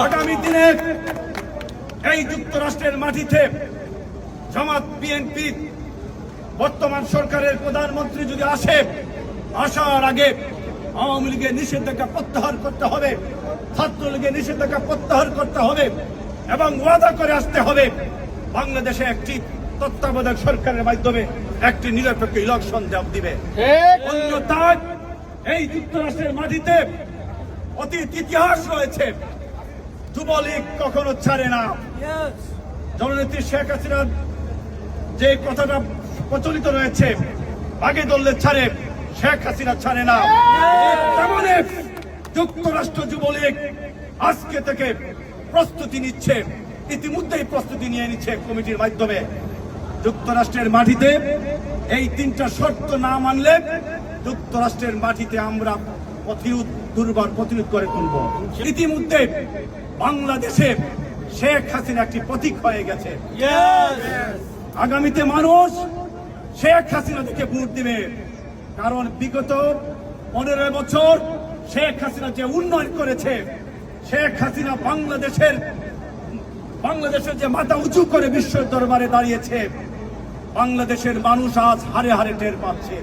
আগামী দিনে এই যুক্তরাষ্ট্রের মাটিতে জামাত বিএনপি বর্তমান সরকারের প্রধানমন্ত্রী যদি আসার আগে আওয়ামী লীগের নিষেধাজ্ঞা প্রত্যাহার করতে হবে, ছাত্রলীগের নিষেধাজ্ঞা প্রত্যাহার করতে হবে এবং ওয়াদা করে আসতে হবে বাংলাদেশে একটি তত্ত্বাবধায়ক সরকারের মাধ্যমে একটি নিরপেক্ষ ইলেকশন দিবে। অন্যথায় এই যুক্তরাষ্ট্রের মাটিতে অতীত ইতিহাস রয়েছে, যুবলীগ কখনো ছাড়ে না। জননেত্রী শেখ হাসিনার যে কথাটা প্রচলিত রয়েছে, আগে দললে ছাড়ে, শেখ হাসিনা ছাড়ে না। তেমনি যুক্তরাষ্ট্র যুবলীগ আজকে থেকে প্রস্তুতি নিচ্ছে, ইতিমধ্যেই প্রস্তুতি নিয়ে নিচ্ছে কমিটির মাধ্যমে। যুক্তরাষ্ট্রের মাটিতে এই তিনটা শর্ত না মানলে যুক্তরাষ্ট্রের মাটিতে আমরা দুর্বার প্রতিরোধ করে তুলব। ইতিমধ্যে বাংলাদেশে শেখ হাসিনা একটি প্রতীক হয়ে গেছে। আগামীতে মানুষ শেখ হাসিনা দেখে ভোট দিবে, কারণ বিগত 15 বছর শেখ হাসিনা যে উন্নয়ন করেছে, শেখ হাসিনা বাংলাদেশের যে মাথা উঁচু করে বিশ্বের দরবারে দাঁড়িয়েছে, বাংলাদেশের মানুষ আজ হারে হারে টের পাচ্ছে।